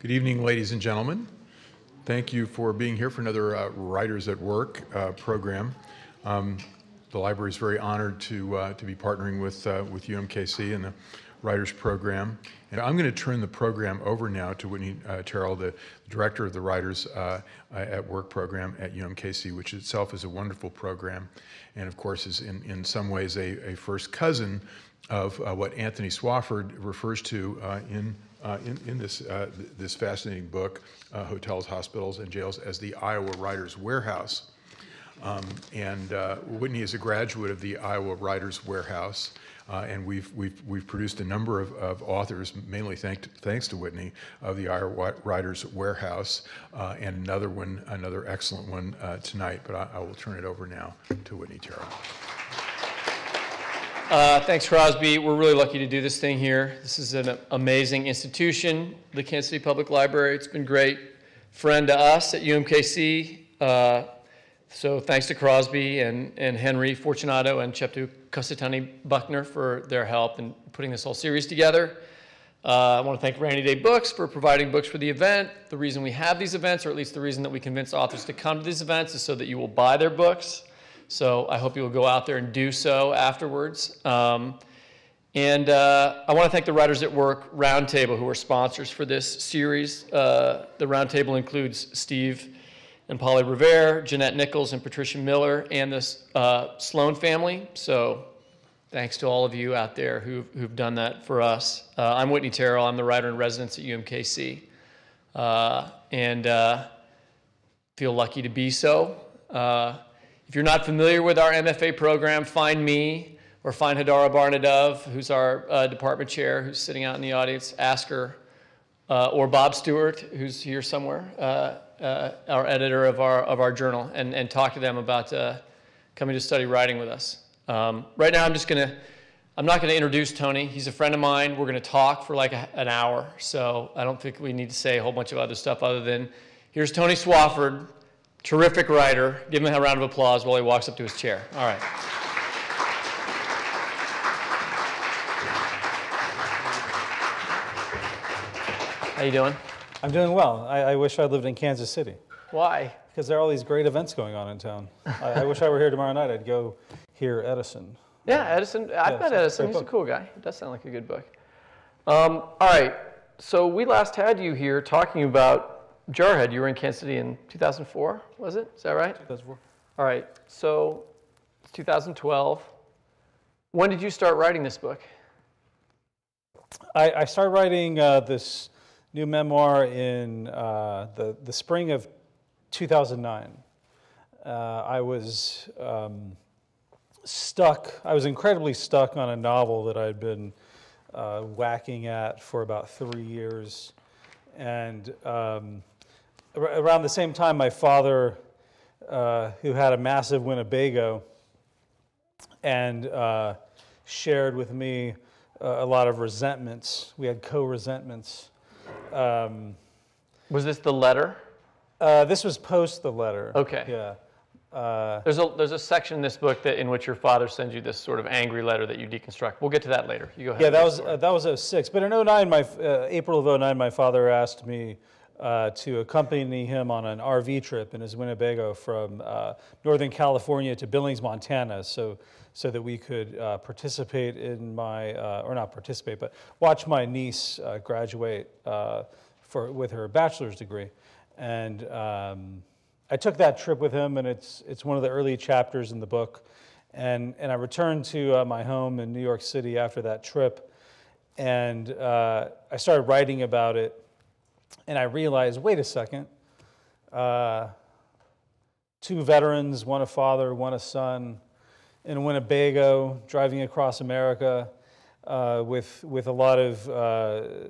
Good evening, ladies and gentlemen. Thank you for being here for another Writers at Work program. The library is very honored to be partnering with UMKC and the Writers Program. And I'm going to turn the program over now to Whitney Terrell, the director of the Writers at Work program at UMKC, which itself is a wonderful program, and of course is in some ways a first cousin of what Anthony Swofford refers to in this fascinating book, Hotels, Hospitals, and Jails, as the Iowa Writers' Warehouse. Whitney is a graduate of the Iowa Writers' Warehouse, and we've produced a number of authors, mainly thanks to Whitney, of the Iowa Writers' Warehouse, and another excellent one tonight. But I will turn it over now to Whitney Terrell. Thanks, Crosby. We're really lucky to do this thing here. This is an amazing institution, the Kansas City Public Library. It's been great friend to us at UMKC. So thanks to Crosby and Henry Fortunato and Cheptu Cossetani Buckner for their help in putting this whole series together. I want to thank Rainy Day Books for providing books for the event. The reason we have these events, or at least the reason that we convince authors to come to these events, is so that you will buy their books. So I hope you will go out there and do so afterwards. I want to thank the Writers at Work Roundtable, who are sponsors for this series. The Roundtable includes Steve and Polly Revere, Jeanette Nichols and Patricia Miller, and the Sloan family. So thanks to all of you out there who've done that for us. I'm Whitney Terrell. I'm the writer in residence at UMKC. Feel lucky to be so. If you're not familiar with our MFA program, find me or find Hadara Barnadov, who's our department chair, who's sitting out in the audience. Ask her, or Bob Stewart, who's here somewhere, our editor of our journal, and talk to them about coming to study writing with us. Right now, I'm not gonna introduce Tony. He's a friend of mine. We're gonna talk for like an hour, so I don't think we need to say a whole bunch of other stuff other than, here's Tony Swofford, terrific writer. Give him a round of applause while he walks up to his chair. All right. How you doing? I'm doing well. I wish I lived in Kansas City. Why? Because there are all these great events going on in town. I wish I were here tomorrow night. I'd go hear Edison. Yeah, Edison. I've met Edison. He's a cool guy. It does sound like a good book. All right. So we last had you here talking about Jarhead. You were in Kansas City in 2004, was it? Is that right? 2004. All right. So it's 2012. When did you start writing this book? I started writing this new memoir in the spring of 2009. I was stuck. I was incredibly stuck on a novel that I'd been whacking at for about 3 years. And around the same time, my father, who had a massive Winnebago, and shared with me a lot of resentments. We had co-resentments. Was this the letter? This was post the letter. Okay. Yeah. There's a section in this book in which your father sends you this sort of angry letter that you deconstruct. We'll get to that later. You go ahead. Yeah, that was 2006. But in April of 2009, my father asked me to accompany him on an RV trip in his Winnebago from Northern California to Billings, Montana, so that we could participate in or not participate, but watch my niece graduate with her bachelor's degree. And I took that trip with him, and it's one of the early chapters in the book. And I returned to my home in New York City after that trip, and I started writing about it. And I realized, wait a second, 2 veterans, one a father, one a son, in a Winnebago, driving across America with a lot of, a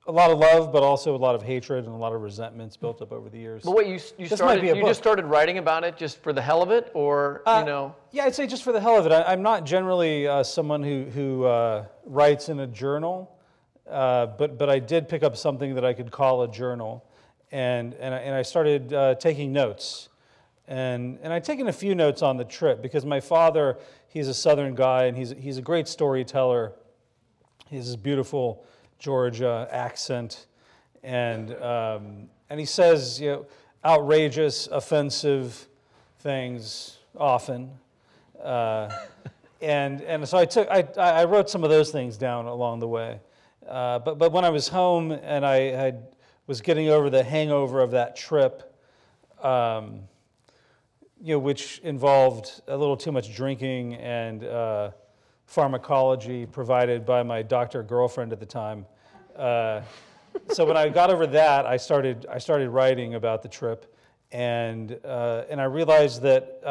lot of love, but also a lot of hatred and a lot of resentments built up over the years. But you just started writing about it just for the hell of it, or you know? Yeah, I'd say just for the hell of it. I'm not generally someone who writes in a journal. But I did pick up something that I could call a journal, and I started taking notes, and I'd taken a few notes on the trip because my father, he's a Southern guy, and he's a great storyteller. He has this beautiful Georgia accent, and he says, outrageous, offensive things often, and so I wrote some of those things down along the way, but when I was home and I was getting over the hangover of that trip, which involved a little too much drinking and pharmacology provided by my doctor girlfriend at the time. So when I got over that, I started writing about the trip, and I realized that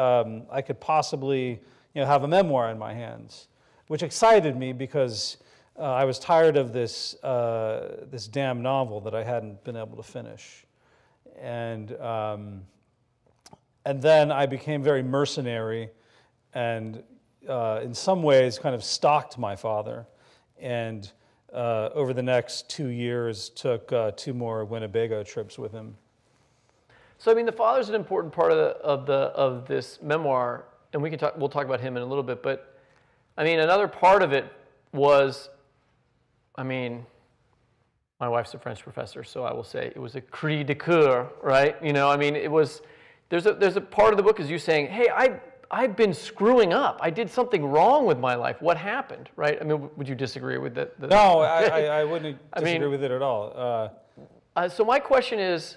I could possibly have a memoir in my hands, which excited me because I was tired of this damn novel that I hadn't been able to finish, and then I became very mercenary, and in some ways kind of stalked my father, and over the next 2 years took 2 more Winnebago trips with him. So I mean, the father's an important part of this memoir, and we'll talk about him in a little bit. But I mean, another part of it was, I mean, my wife's a French professor, so I will say it was a cri de coeur, right? I mean, it was. There's a part of the book is you saying, hey, I've been screwing up. I did something wrong with my life. What happened, right? I mean, would you disagree with that? No, I wouldn't disagree with it at all. So my question is,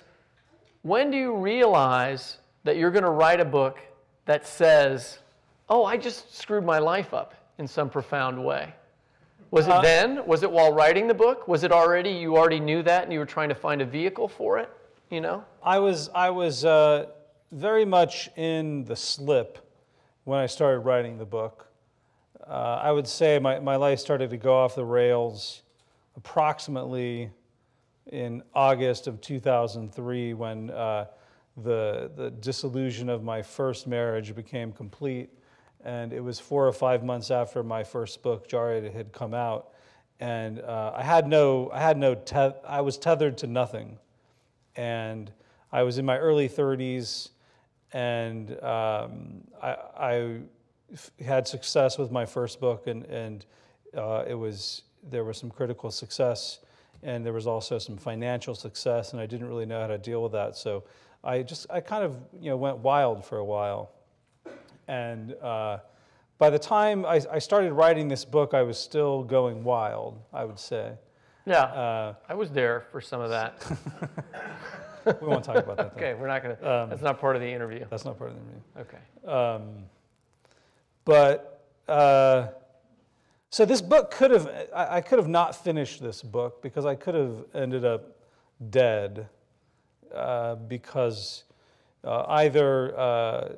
when do you realize that you're going to write a book that says, oh, I just screwed my life up in some profound way? Was it then? Was it while writing the book? Was it you already knew that and you were trying to find a vehicle for it, I was very much in the slip when I started writing the book. I would say my life started to go off the rails approximately in August of 2003 when the dissolution of my first marriage became complete, and it was 4 or 5 months after my first book, Jarhead, had come out, and I was tethered to nothing, and I was in my early 30s, and I had success with my first book, and there was some critical success, and there was also some financial success, and I didn't really know how to deal with that. So I kind of went wild for a while, and by the time I started writing this book, I was still going wild, I would say. Yeah, I was there for some of that. We won't talk about that. Okay, we're not going to. That's not part of the interview. That's not part of the interview. Okay. So this book I could have not finished this book because I could have ended up dead because either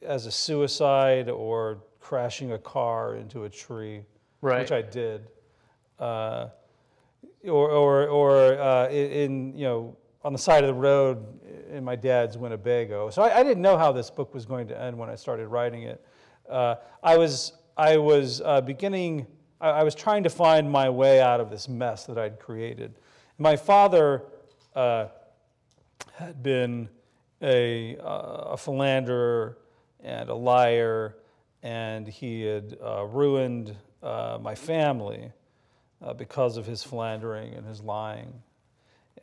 as a suicide or crashing a car into a tree, right, which I did, or on the side of the road in my dad's Winnebago. So I didn't know how this book was going to end when I started writing it. I was trying to find my way out of this mess that I'd created. My father had been a philanderer and a liar, and he had ruined my family because of his philandering and his lying.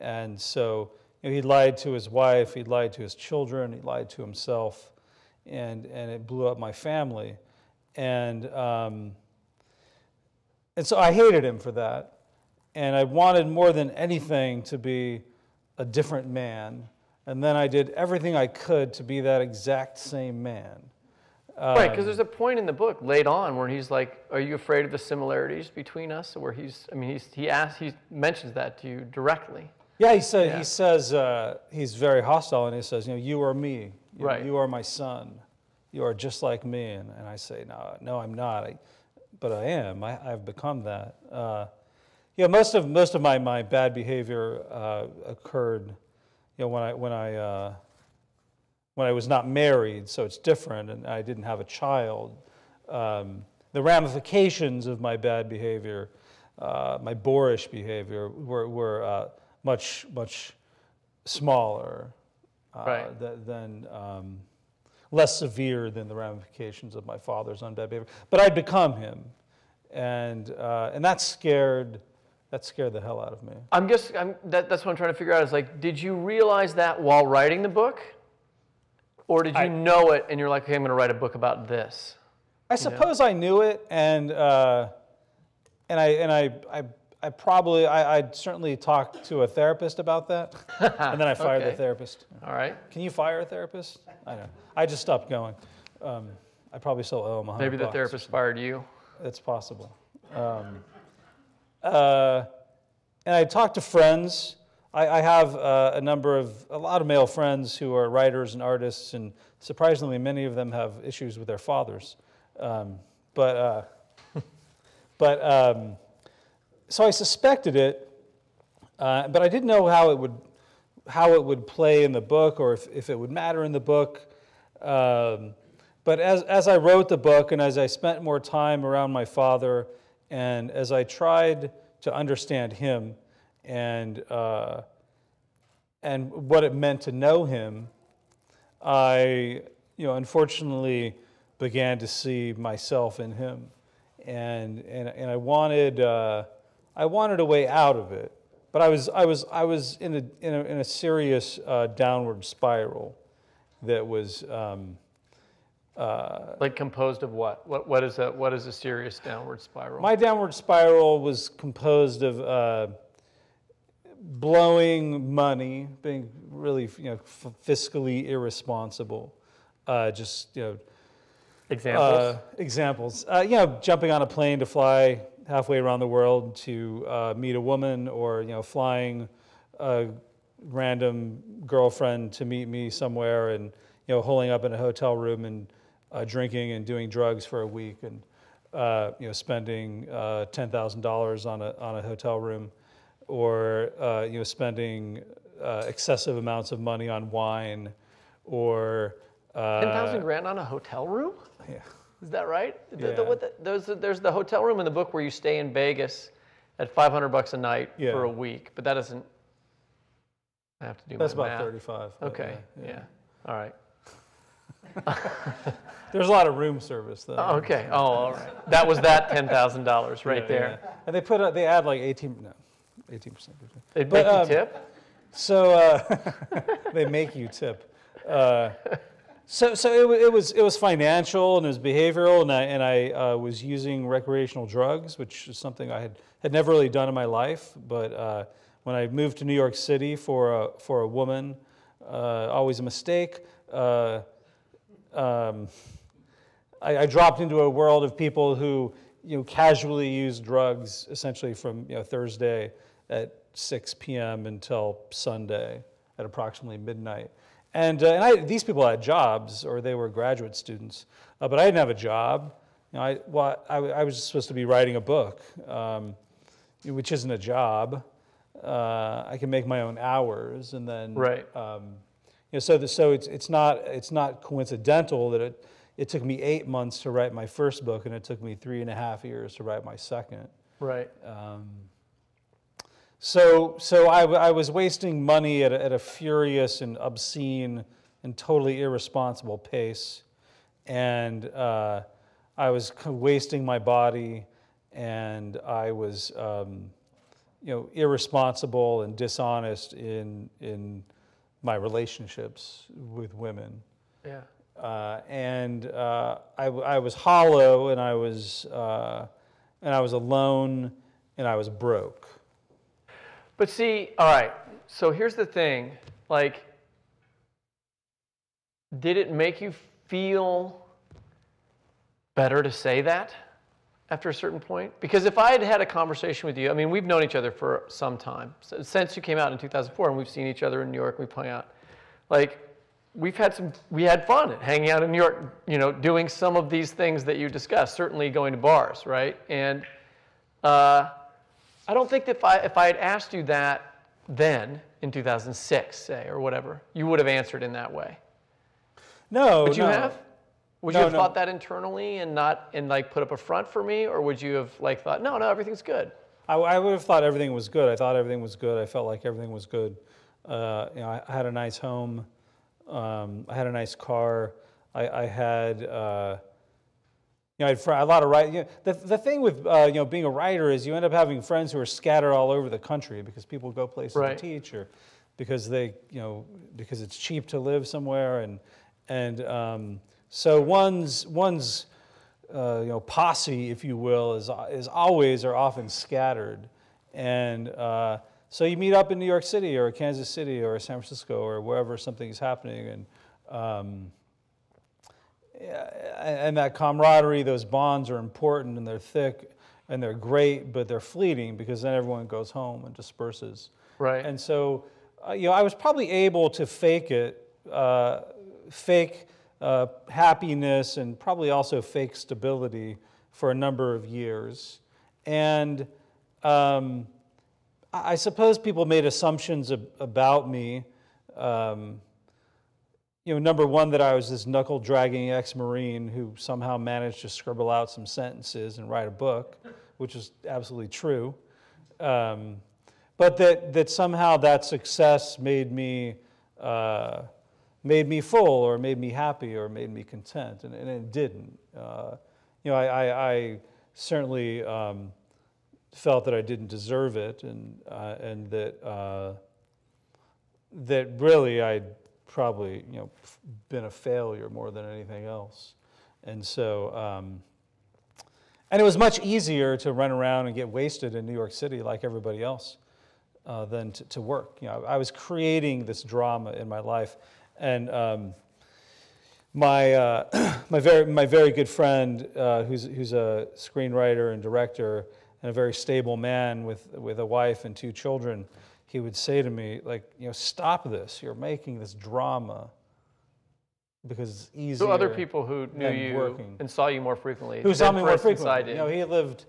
And so he lied to his wife, he lied to his children, he lied to himself, and it blew up my family. And so I hated him for that. And I wanted more than anything to be a different man. And then I did everything I could to be that exact same man. Right, because there's a point in the book late on where he's like, "Are you afraid of the similarities between us?" Where he mentions that to you directly. Yeah, he says he's very hostile, and he says, "You are me. Right. You are my son. You are just like me." And I say, "No, I'm not. But I am. I've become that." Most of my bad behavior occurred, when I was not married, so it's different, and I didn't have a child. The ramifications of my bad behavior, my boorish behavior, were much smaller, right, than less severe than the ramifications of my father's unbad behavior. But I'd become him, and that scared that scared the hell out of me. That's what I'm trying to figure out is like, did you realize that while writing the book? Or did you know it and you're like, okay, I'm going to write a book about this? I suppose I knew it, and I'd certainly talk to a therapist about that, and then I fired the Okay. therapist. All right. Can you fire a therapist? I don't know. I just stopped going. I probably still owe him $100. Maybe the therapist fired you. It's possible. And I talked to friends. I have a lot of male friends who are writers and artists, and surprisingly, many of them have issues with their fathers. So I suspected it, but I didn't know how it would play in the book, or if it would matter in the book. But as I wrote the book, and as I spent more time around my father, and as I tried to understand him, and what it meant to know him, I, unfortunately began to see myself in him, and I wanted a way out of it, but I was in a serious downward spiral that was Like composed of what? What is a serious downward spiral? my downward spiral was composed of blowing money, being really fiscally irresponsible, Examples? examples. Jumping on a plane to fly halfway around the world to meet a woman, or flying a random girlfriend to meet me somewhere, and holing up in a hotel room and drinking and doing drugs for a week, and spending $10,000 on a hotel room, or spending excessive amounts of money on wine, or 10,000 grand on a hotel room? yeah. Is that right? Yeah. There's the hotel room in the book where you stay in Vegas at $500 a night for a week, but that doesn't. I have to do That's my about math. 35. Okay. Yeah. All right. There's a lot of room service though. Oh, okay. Oh, all right. That was that $10,000 right there. Yeah. And they add like 18%. They'd make you tip? So they make you tip. So it was financial, and it was behavioral, and I was using recreational drugs, which is something I had never really done in my life. But when I moved to New York City for a woman, always a mistake. I dropped into a world of people who casually use drugs, essentially from Thursday at 6 p.m. until Sunday at approximately midnight. And these people had jobs, or they were graduate students, but I didn't have a job. I was supposed to be writing a book, which isn't a job. I can make my own hours, and then Right. So it's not coincidental that it took me 8 months to write my first book, and it took me 3.5 years to write my second. Right. So I was wasting money at a furious and obscene and totally irresponsible pace, and I was wasting my body, and I was irresponsible and dishonest in my relationships with women. Yeah. I was hollow, and I was alone, and I was broke. But see, all right, so here's the thing, like, did it make you feel better to say that after a certain point? Because if I had had a conversation with you, I mean, we've known each other for some time, since you came out in 2004, and we've seen each other in New York, we've hung out. Like, we had fun hanging out in New York, doing some of these things that you discussed, certainly going to bars, right? And I don't think that if I had asked you that then, in 2006, say, or whatever, you would have answered in that way. No, Would you no. have? Would you have thought that internally and put up a front for me, or would you have thought, no, everything's good? I would have thought everything was good. I thought everything was good. I felt like everything was good. I had a nice home. I had a nice car. I had, I had a lot of writing. The thing with being a writer is you end up having friends who are scattered all over the country because people go places to teach, or because because it's cheap to live somewhere, and so one's posse, if you will, is always or often scattered, and so you meet up in New York City or Kansas City or San Francisco or wherever something is happening, and that camaraderie, those bonds are important, and they're thick and they're great, but they're fleeting because then everyone goes home and disperses. Right. And so, I was probably able to fake happiness and probably also fake stability for a number of years. And I suppose people made assumptions about me. Number one, that I was this knuckle-dragging ex-Marine who somehow managed to scribble out some sentences and write a book, which is absolutely true. But that somehow that success made me full, or made me happy, or made me content, and it didn't. I certainly felt that I didn't deserve it, and that really I'd probably been a failure more than anything else, and so and it was much easier to run around and get wasted in New York City like everybody else than to work. I was creating this drama in my life, and my very good friend, who's a screenwriter and director and a very stable man with a wife and 2 children, he would say to me, like, stop this. You're making this drama because it's easier. So other people who knew you working. and saw you more frequently. Who saw me more frequently. He lived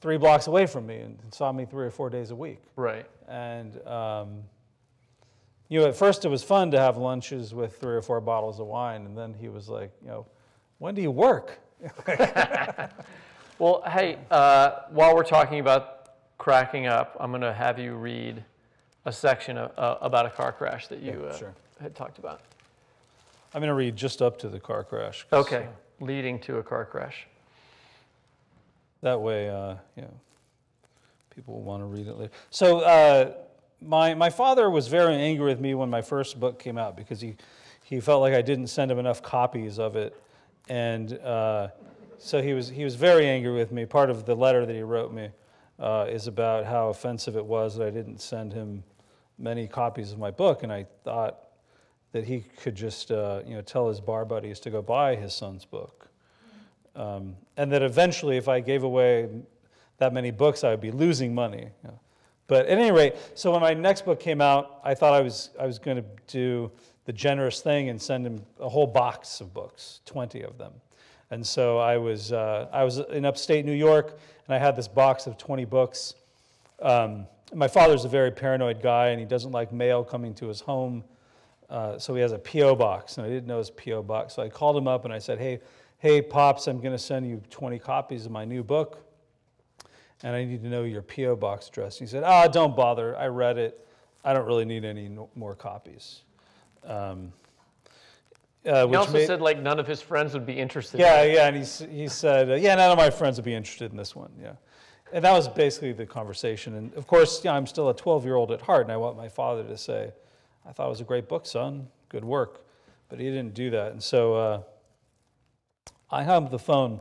3 blocks away from me and saw me 3 or 4 days a week. Right. And at first it was fun to have lunches with 3 or 4 bottles of wine, and then he was like, when do you work? Well, hey, while we're talking about cracking up, I'm going to have you read a section about a car crash that you had talked about. I'm going to read just up to the car crash. Okay, leading to a car crash. That way, people will want to read it later. So my father was very angry with me when my first book came out because he felt like I didn't send him enough copies of it, and so he was very angry with me. Part of the letter that he wrote me is about how offensive it was that I didn't send him many copies of my book, and I thought that he could just tell his bar buddies to go buy his son's book, and that eventually, if I gave away that many books, I would be losing money. But at any rate, so when my next book came out, I thought I was going to do the generous thing and send him a whole box of books, 20 of them. And so I was in upstate New York, and I had this box of 20 books. My father's a very paranoid guy, and he doesn't like mail coming to his home. So he has a P.O. box, and I didn't know his P.O. box. So I called him up, and I said, hey, Pops, I'm going to send you 20 copies of my new book, and I need to know your P.O. box address. And he said, don't bother. I read it. I don't really need any more copies. He also said like none of his friends would be interested in it. Yeah, and he said, none of my friends would be interested in this one, yeah. And that was basically the conversation. And of course, I'm still a 12-year-old at heart, and I want my father to say, I thought it was a great book, son, good work. But he didn't do that, and so I hung up the phone.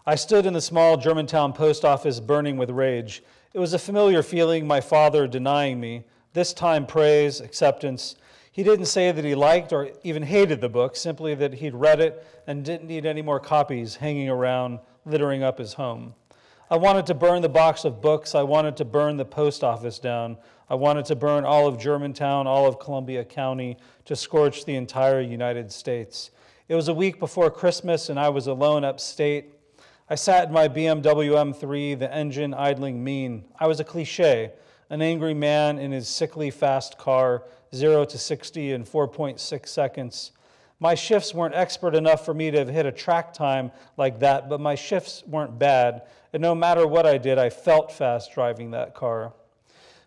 I stood in the small Germantown post office burning with rage. It was a familiar feeling, my father denying me, this time praise, acceptance. He didn't say that he liked or even hated the book, simply that he'd read it and didn't need any more copies hanging around, littering up his home. I wanted to burn the box of books. I wanted to burn the post office down. I wanted to burn all of Germantown, all of Columbia County, to scorch the entire United States. It was a week before Christmas, and I was alone upstate. I sat in my BMW M3, the engine idling mean. I was a cliche, an angry man in his sickly fast car, 0 to 60 in 4.6 seconds. My shifts weren't expert enough for me to have hit a track time like that, but my shifts weren't bad, and no matter what I did, I felt fast driving that car.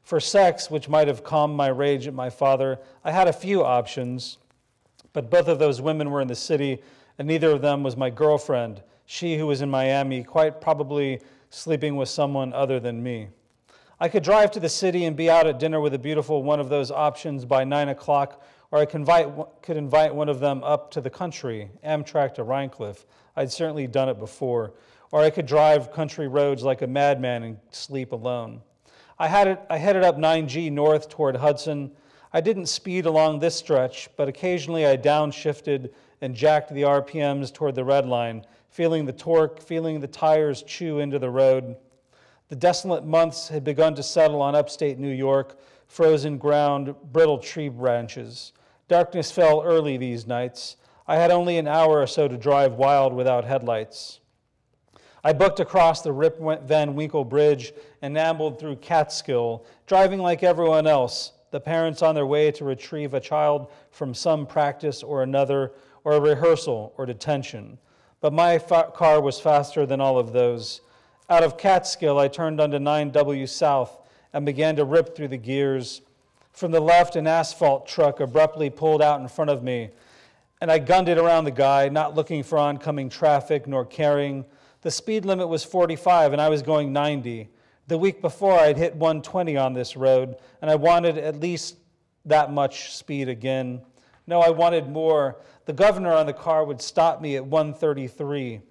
For sex, which might have calmed my rage at my father, I had a few options, but both of those women were in the city, and neither of them was my girlfriend. she who was in Miami, quite probably sleeping with someone other than me. I could drive to the city and be out at dinner with a beautiful one of those options by 9 o'clock, or I could invite one of them up to the country, Amtrak to Rhinecliff. I'd certainly done it before. Or I could drive country roads like a madman and sleep alone. I headed up 9G north toward Hudson. I didn't speed along this stretch, but occasionally I downshifted and jacked the RPMs toward the red line, feeling the torque, feeling the tires chew into the road. The desolate months had begun to settle on upstate New York, frozen ground, brittle tree branches. Darkness fell early these nights. I had only an hour or so to drive wild without headlights. I booked across the Rip Van Winkle Bridge and ambled through Catskill, driving like everyone else, the parents on their way to retrieve a child from some practice or another, or a rehearsal or detention. But my car was faster than all of those. Out of Catskill, I turned onto 9W South and began to rip through the gears. From the left, an asphalt truck abruptly pulled out in front of me, and I gunned it around the guy, not looking for oncoming traffic nor caring. The speed limit was 45, and I was going 90. The week before, I'd hit 120 on this road, and I wanted at least that much speed again. No, I wanted more. The governor on the car would stop me at 133.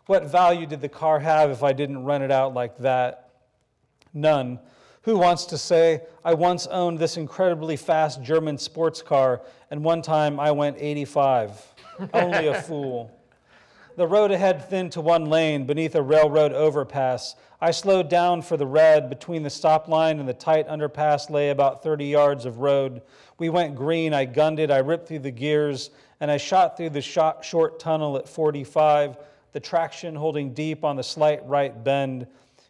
What value did the car have if I didn't run it out like that? None. Who wants to say, I once owned this incredibly fast German sports car, and one time I went 85. Only a fool. The road ahead thinned to one lane beneath a railroad overpass. I slowed down for the red. Between the stop line and the tight underpass lay about 30 yards of road. We went green. I gunned it. I ripped through the gears, and I shot through the short tunnel at 45, the traction holding deep on the slight right bend.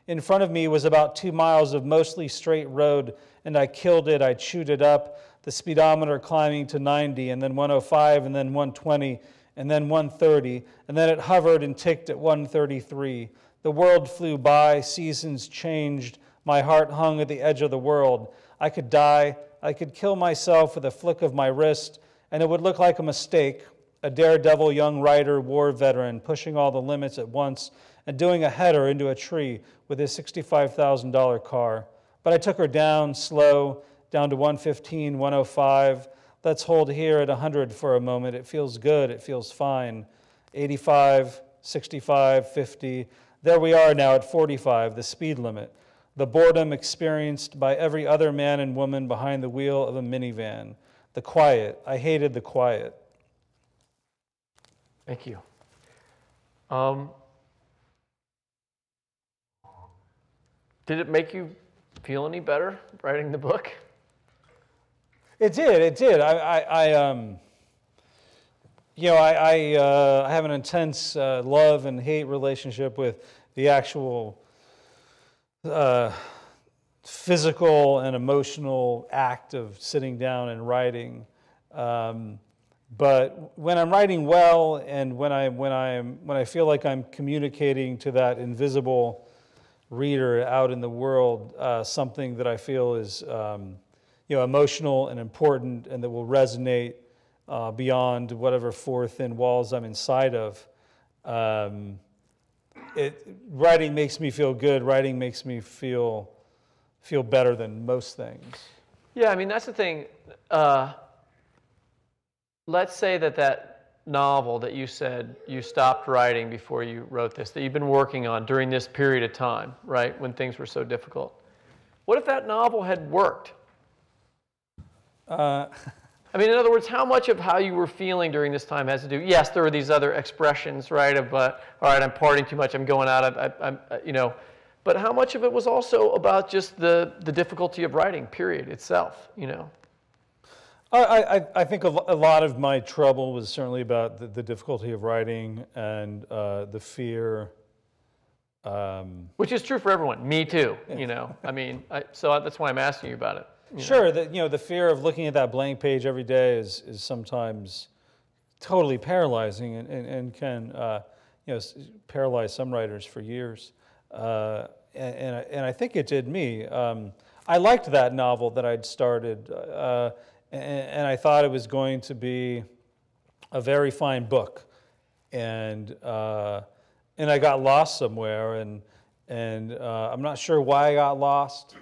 In front of me was about 2 miles of mostly straight road, and I killed it. I chewed it up, the speedometer climbing to 90, and then 105, and then 120, and then 130, and then it hovered and ticked at 133. The world flew by, seasons changed, my heart hung at the edge of the world. I could die, I could kill myself with a flick of my wrist, and it would look like a mistake, a daredevil young writer, war veteran, pushing all the limits at once and doing a header into a tree with his $65,000 car. But I took her down, slow, down to 115, 105. Let's hold here at 100 for a moment. It feels good, it feels fine. 85, 65, 50. There we are now at 45, the speed limit. The boredom experienced by every other man and woman behind the wheel of a minivan. The quiet. I hated the quiet. Thank you. Did it make you feel any better writing the book? It did. I have an intense love and hate relationship with the actual physical and emotional act of sitting down and writing. But when I'm writing well, and when I feel like I'm communicating to that invisible reader out in the world something that I feel is emotional and important, and that will resonate beyond whatever four thin walls I'm inside of. Writing makes me feel good. Writing makes me feel better than most things. Yeah, I mean, that's the thing. Let's say that novel that you said you stopped writing before you wrote this, that you've been working on during this period of time, right, when things were so difficult. What if that novel had worked? I mean, in other words, how much of how you were feeling during this time has to do? Yes, there were these other expressions, right? Of, all right, I'm partying too much, I'm going out, But how much of it was also about just the difficulty of writing, period, itself, I think a lot of my trouble was certainly about the difficulty of writing and the fear. Which is true for everyone. Me too. I mean, so that's why I'm asking you about it. Sure, the fear of looking at that blank page every day is sometimes totally paralyzing and can paralyze some writers for years. And I think it did me. I liked that novel that I'd started, and I thought it was going to be a very fine book. And and I got lost somewhere, and I'm not sure why I got lost.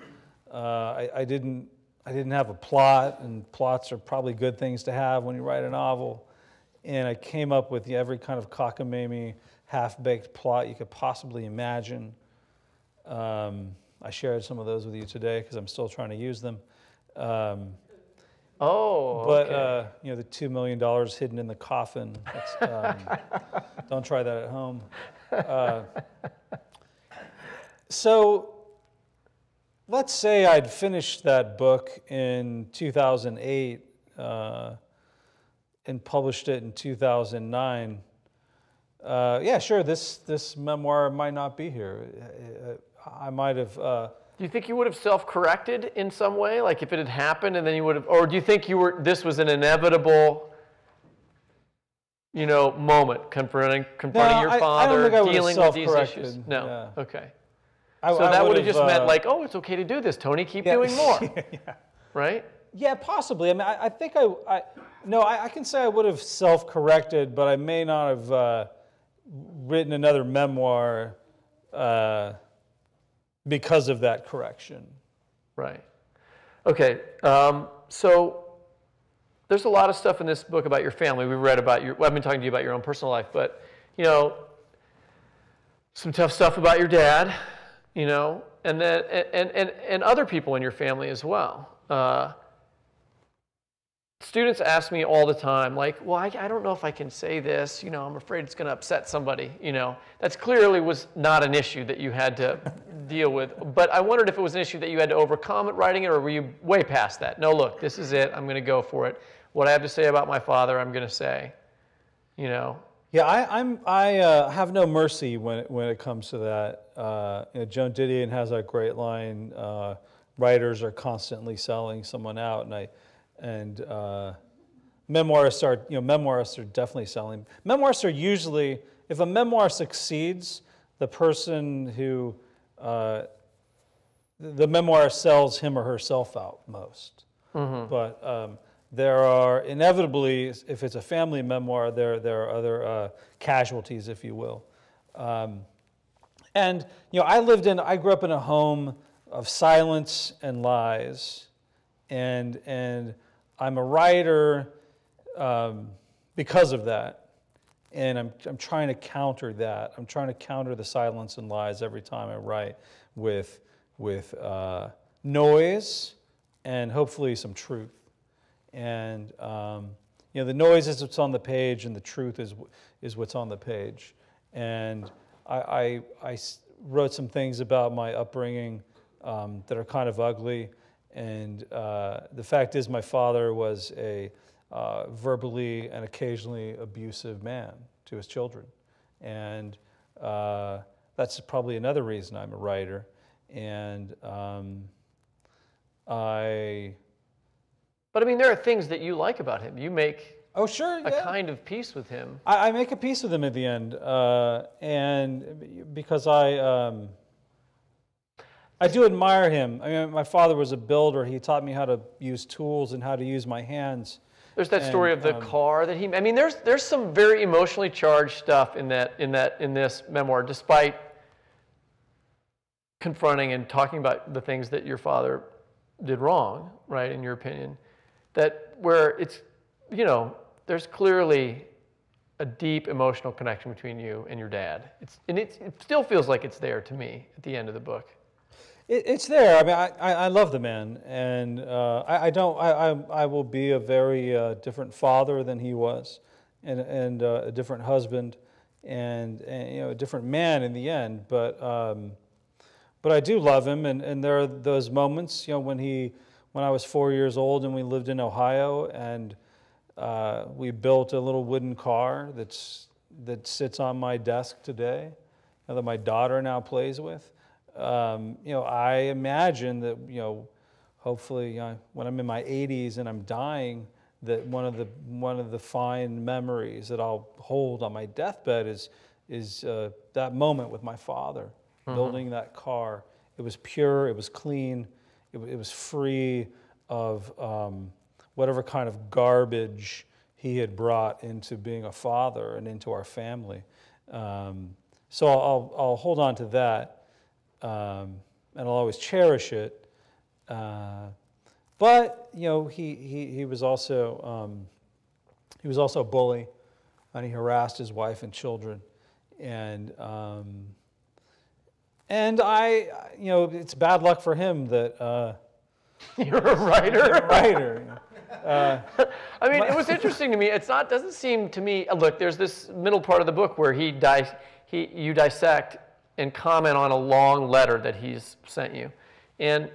I didn't have a plot, and plots are probably good things to have when you write a novel. And I came up with every kind of cockamamie, half-baked plot you could possibly imagine. I shared some of those with you today because I'm still trying to use them. Okay. You know, the $2 million hidden in the coffin. Don't try that at home. So let's say I'd finished that book in 2008 and published it in 2009. Yeah, sure, this memoir might not be here. I might have... Do you think you would have self-corrected in some way? Like if it had happened and then you would have, or do you think this was an inevitable, moment confronting your father, dealing with these issues? No, yeah. Okay. So that would have just meant like, oh, it's okay to do this, Tony, keep doing more, yeah. Right? Yeah, possibly. I mean, I think I can say I would have self-corrected, but I may not have written another memoir because of that correction. Right. Okay. So there's a lot of stuff in this book about your family. We read about I've been talking to you about your own personal life, but, some tough stuff about your dad, and then, and other people in your family as well. Students ask me all the time, like, well, I don't know if I can say this, I'm afraid it's going to upset somebody, That's clearly was not an issue that you had to deal with, but I wondered if it was an issue that you had to overcome at writing it, or were you way past that? No, look, this is it, I'm going to go for it. What I have to say about my father, I'm going to say, Yeah, I have no mercy when it comes to that. Joan Didion has that great line, writers are constantly selling someone out, and memoirists are definitely selling. Memoirists are usually, if a memoir succeeds, the person who, the memoir sells him or herself out most. Mm-hmm. But there are inevitably, if it's a family memoir, there are other casualties, if you will. And I grew up in a home of silence and lies, and I'm a writer because of that, and I'm trying to counter that. I'm trying to counter the silence and lies every time I write with noise and hopefully some truth. And the noise is what's on the page, and the truth is what's on the page. And I wrote some things about my upbringing that are kind of ugly. And the fact is, my father was a verbally and occasionally abusive man to his children. And that's probably another reason I'm a writer. And But I mean, there are things that you like about him. You make a kind of peace with him. I make a peace with him at the end, and because I do admire him. I mean, my father was a builder. He taught me how to use tools and how to use my hands. There's that story of the car that he. I mean, there's some very emotionally charged stuff in this memoir, despite confronting and talking about the things that your father did wrong, right? In your opinion, that where it's, there's clearly a deep emotional connection between you and your dad. It still feels like it's there to me at the end of the book. It's there. I mean, I love the man, and I will be a very different father than he was, and a different husband, and a different man in the end. But I do love him, and there are those moments, when I was 4 years old and we lived in Ohio, and we built a little wooden car that sits on my desk today, that my daughter now plays with. I imagine that, hopefully, when I'm in my 80s and I'm dying, that one of the fine memories that I'll hold on my deathbed is that moment with my father, building that car. It was pure, it was clean, it was free of whatever kind of garbage he had brought into being a father and into our family. So I'll hold on to that, and I'll always cherish it. But he was also a bully, and he harassed his wife and children, and it's bad luck for him that You're a writer. I'm a writer. I mean, it was interesting to me. Doesn't seem to me. Look, there's this middle part of the book where you dissect and comment on a long letter that he's sent you, and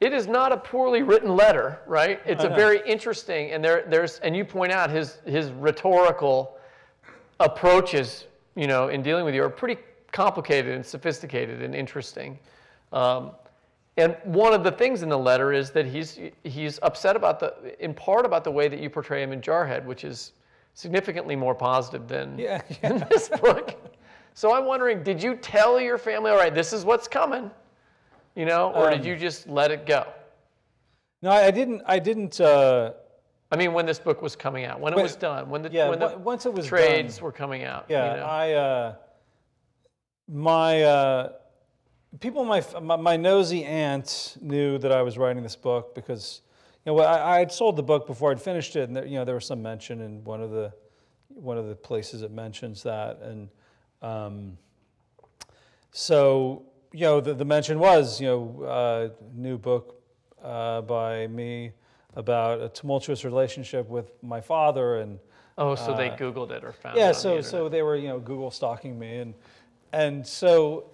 it is not a poorly written letter, right? It's a very interesting, and and you point out his rhetorical approaches, in dealing with you are pretty complicated and sophisticated and interesting. And one of the things in the letter is that he's upset in part about the way that you portray him in Jarhead, which is significantly more positive than in this book. So I'm wondering, did you tell your family, all right, this is what's coming, or did you just let it go? No, I didn't. I mean, when this book was coming out, when it was done, when the once it was trades done, were coming out. Yeah, my nosy aunt knew that I was writing this book because, I had sold the book before I'd finished it, and there was some mention in one of the places it mentions that, and so the mention was new book by me about a tumultuous relationship with my father, and so they Googled it or found it on the internet. so they were Google stalking me, and so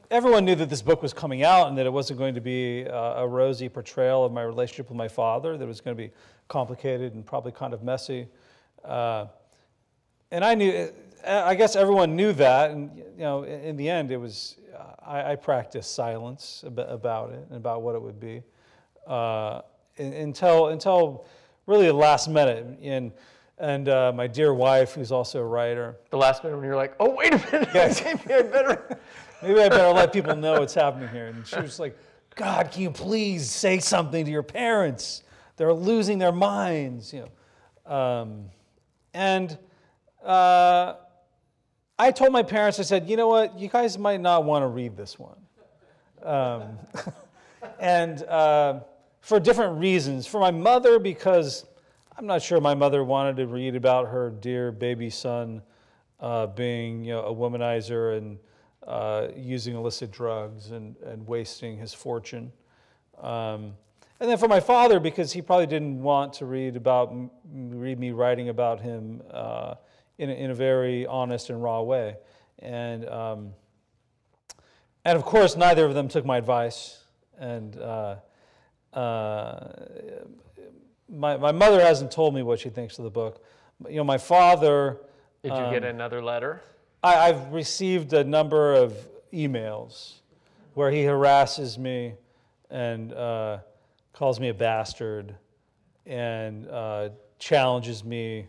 everyone knew that this book was coming out and that it wasn't going to be a rosy portrayal of my relationship with my father, that it was going to be complicated and probably kind of messy, and I guess everyone knew that, and in the end it was I practiced silence about it and about what it would be. Until really the last minute, and my dear wife, who's also a writer. The last minute when you're like, oh, wait a minute, maybe I better let people know what's happening here. And she was like, God, can you please say something to your parents? They're losing their minds, And I told my parents, I said, you know what, you guys might not want to read this one. And for different reasons. For my mother, because I'm not sure my mother wanted to read about her dear baby son being a womanizer and using illicit drugs and wasting his fortune. And then for my father, because he probably didn't want to read me writing about him in a very honest and raw way. And of course, neither of them took my advice. And my mother hasn't told me what she thinks of the book. My father... Did you get another letter? I've received a number of emails where he harasses me and calls me a bastard and challenges me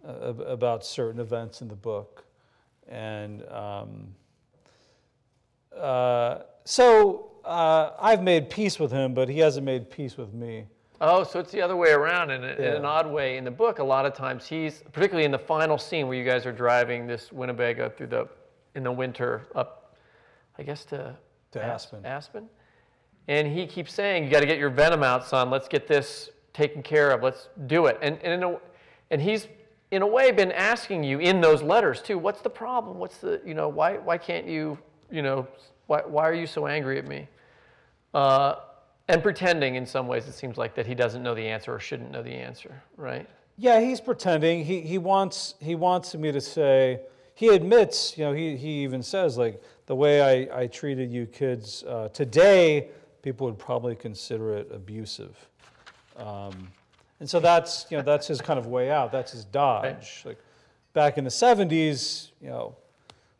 about certain events in the book. And so I've made peace with him, but he hasn't made peace with me. Oh, so it's the other way around in an odd way. In the book, a lot of times particularly in the final scene where you guys are driving this Winnebago in the winter up, I guess to Aspen. And he keeps saying, you got to get your venom out, son. Let's get this taken care of. Let's do it. And he's, in a way, been asking you in those letters, too, what's the problem? What's the, why can't you, why are you so angry at me? And pretending in some ways, it seems like, that he doesn't know the answer or shouldn't know the answer, right? Yeah, he's pretending. He wants me to say, he admits, he even says, like, the way I treated you kids today, people would probably consider it abusive. And so that's his kind of way out. That's his dodge. Right. Like back in the 70s,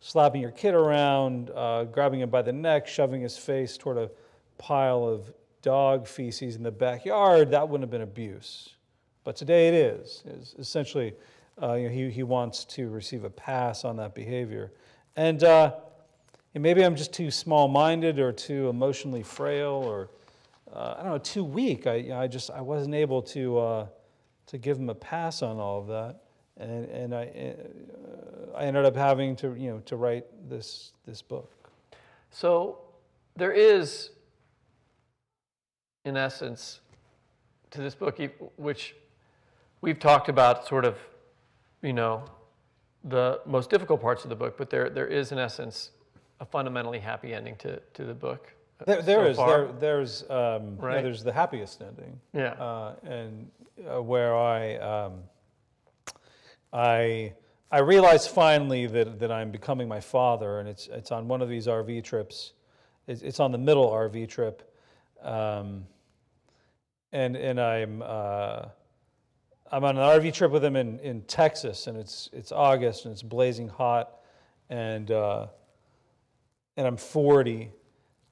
slapping your kid around, grabbing him by the neck, shoving his face toward a pile of dog feces in the backyard, that wouldn't have been abuse. But today it is. Essentially, he wants to receive a pass on that behavior. And maybe I'm just too small-minded or too emotionally frail or, too weak. I wasn't able to give him a pass on all of that. and I ended up having to to write this book. So there is, in essence, to this book, which we've talked about sort of, the most difficult parts of the book, but there is, in essence, a fundamentally happy ending to the book. There's there's Right? there's the happiest ending. Yeah. And where I realized finally that I'm becoming my father, and it's on one of these RV trips. It's on the middle RV trip, and I'm on an RV trip with him in Texas, and it's August and it's blazing hot, and I'm 40,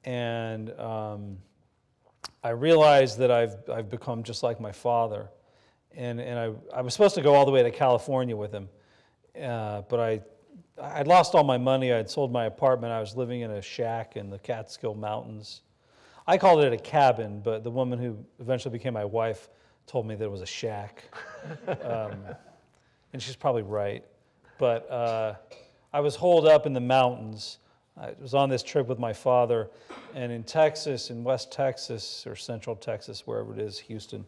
and I realized that I've become just like my father, and I was supposed to go all the way to California with him, but I'd lost all my money. I'd sold my apartment. I was living in a shack in the Catskill Mountains. I called it a cabin, but the woman who eventually became my wife told me that it was a shack, and she's probably right. But I was holed up in the mountains. I was on this trip with my father, and in Texas, in West Texas or Central Texas, wherever it is, Houston,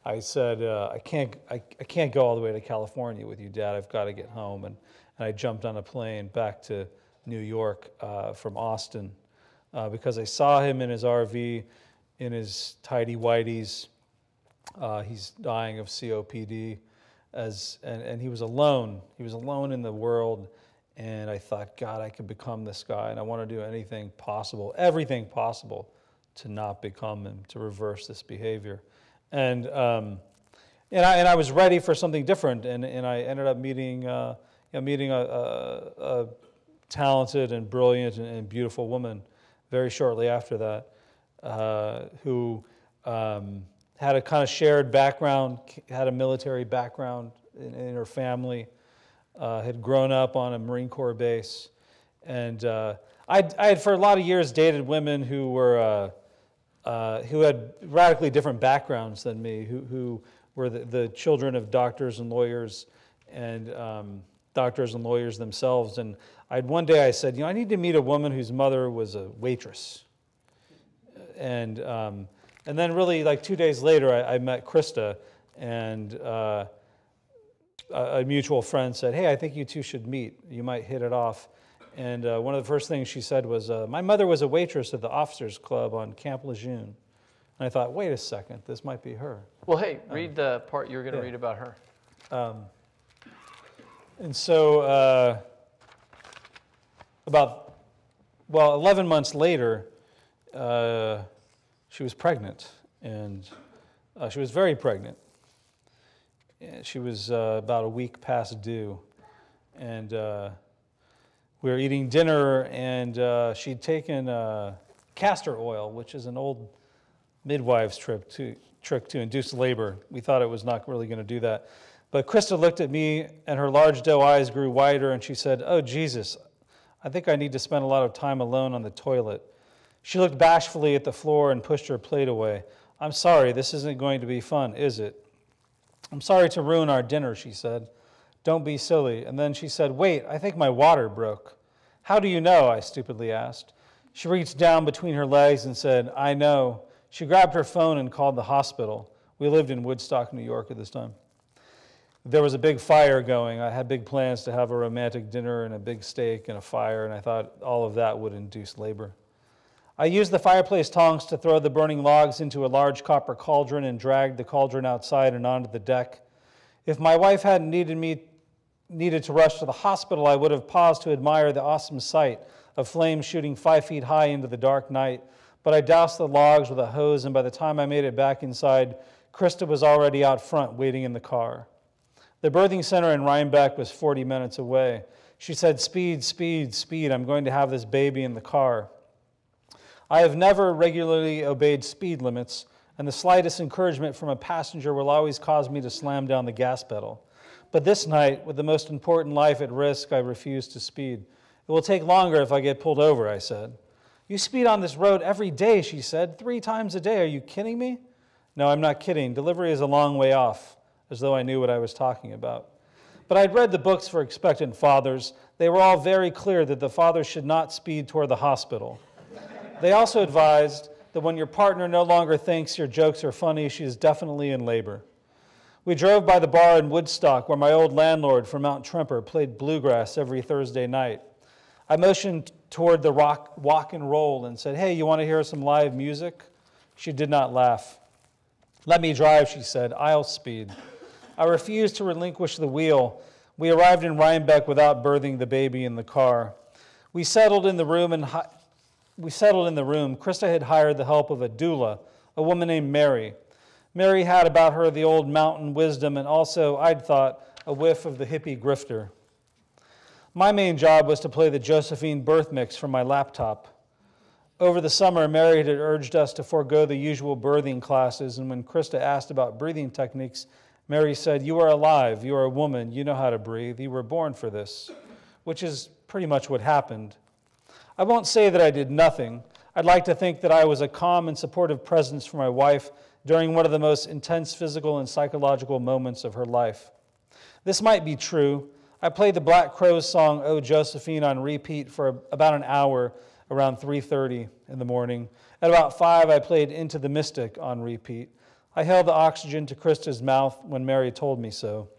I said, I can't go all the way to California with you, Dad. I've got to get home. And I jumped on a plane back to New York from Austin because I saw him in his RV, in his tidy whities. He's dying of COPD, and he was alone. He was alone in the world. And I thought, God, I could become this guy, and I want to do anything possible, everything possible, to not become him, to reverse this behavior. And I was ready for something different, and I ended up meeting a talented and brilliant and beautiful woman very shortly after that, who had a kind of shared background, had a military background in her family. Had grown up on a Marine Corps base, and I had for a lot of years dated women who had radically different backgrounds than me, who were the children of doctors and lawyers, and doctors and lawyers themselves. And one day I said, I need to meet a woman whose mother was a waitress, and then really like 2 days later I met Krista, and a mutual friend said, hey, I think you two should meet. You might hit it off. And one of the first things she said was, my mother was a waitress at the Officers Club on Camp Lejeune. And I thought, wait a second, this might be her. Well, hey, read the part you were going to read about her. And so 11 months later, she was pregnant. And she was very pregnant. She was about a week past due, and we were eating dinner, and she'd taken castor oil, which is an old midwives trick to induce labor. We thought it was not really going to do that. But Krista looked at me, and her large doe eyes grew wider, and she said, oh, Jesus, I think I need to spend a lot of time alone on the toilet. She looked bashfully at the floor and pushed her plate away. I'm sorry, this isn't going to be fun, is it? I'm sorry to ruin our dinner, she said. Don't be silly. And then she said, wait, I think my water broke. How do you know? I stupidly asked. She reached down between her legs and said, I know. She grabbed her phone and called the hospital. We lived in Woodstock, New York at this time. There was a big fire going. I had big plans to have a romantic dinner and a big steak and a fire, and I thought all of that would induce labor. I used the fireplace tongs to throw the burning logs into a large copper cauldron and dragged the cauldron outside and onto the deck. If my wife hadn't needed to rush to the hospital, I would have paused to admire the awesome sight of flames shooting 5 feet high into the dark night. But I doused the logs with a hose, and by the time I made it back inside, Krista was already out front waiting in the car. The birthing center in Rhinebeck was 40 minutes away. She said, speed, speed, speed. I'm going to have this baby in the car. I have never regularly obeyed speed limits, and the slightest encouragement from a passenger will always cause me to slam down the gas pedal. But this night, with the most important life at risk, I refuse to speed. It will take longer if I get pulled over, I said. You speed on this road every day, she said, 3 times a day. Are you kidding me? No, I'm not kidding. Delivery is a long way off, as though I knew what I was talking about. But I'd read the books for expectant fathers. They were all very clear that the father should not speed toward the hospital. They also advised that when your partner no longer thinks your jokes are funny, she is definitely in labor. We drove by the bar in Woodstock where my old landlord from Mount Tremper played bluegrass every Thursday night. I motioned toward the walk and roll and said, "Hey, you want to hear some live music?" She did not laugh. "Let me drive," she said. "I'll speed." I refused to relinquish the wheel. We arrived in Rhinebeck without birthing the baby in the car. We settled in the room. Krista had hired the help of a doula, a woman named Mary. Mary had about her the old mountain wisdom and also, I'd thought, a whiff of the hippie grifter. My main job was to play the Josephine birth mix from my laptop. Over the summer, Mary had urged us to forego the usual birthing classes, and when Krista asked about breathing techniques, Mary said, "You are alive, you are a woman, you know how to breathe, you were born for this," which is pretty much what happened. I won't say that I did nothing. I'd like to think that I was a calm and supportive presence for my wife during one of the most intense physical and psychological moments of her life. This might be true. I played the Black Crowes song, "Oh Josephine," on repeat for about an hour around 3:30 in the morning. At about 5, I played "Into the Mystic" on repeat. I held the oxygen to Krista's mouth when Mary told me to.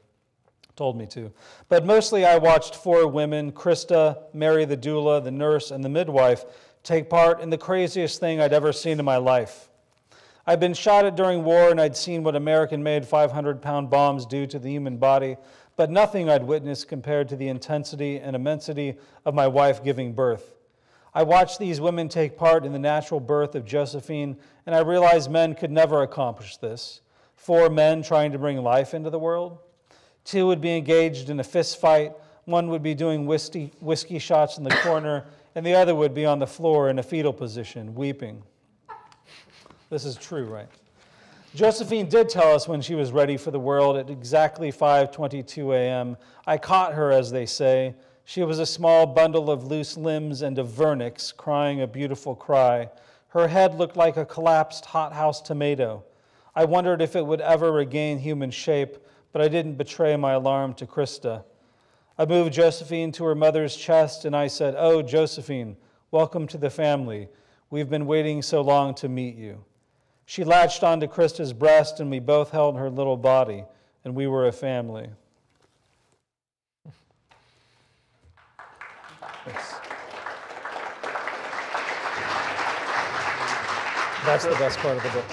But mostly I watched 4 women, Krista, Mary the doula, the nurse, and the midwife, take part in the craziest thing I'd ever seen in my life. I'd been shot at during war, and I'd seen what American-made 500-pound bombs do to the human body, but nothing I'd witnessed compared to the intensity and immensity of my wife giving birth. I watched these women take part in the natural birth of Josephine, and I realized men could never accomplish this. 4 men trying to bring life into the world. 2 would be engaged in a fist fight, 1 would be doing whiskey shots in the corner, and the other would be on the floor in a fetal position, weeping. This is true, right? Josephine did tell us when she was ready for the world at exactly 5:22 a.m. I caught her, as they say. She was a small bundle of loose limbs and of vernix, crying a beautiful cry. Her head looked like a collapsed hothouse tomato. I wondered if it would ever regain human shape, but I didn't betray my alarm to Krista. I moved Josephine to her mother's chest, and I said, "Oh, Josephine, welcome to the family. We've been waiting so long to meet you." She latched onto Krista's breast, and we both held her little body, and we were a family. Thanks. That's the best part of the book.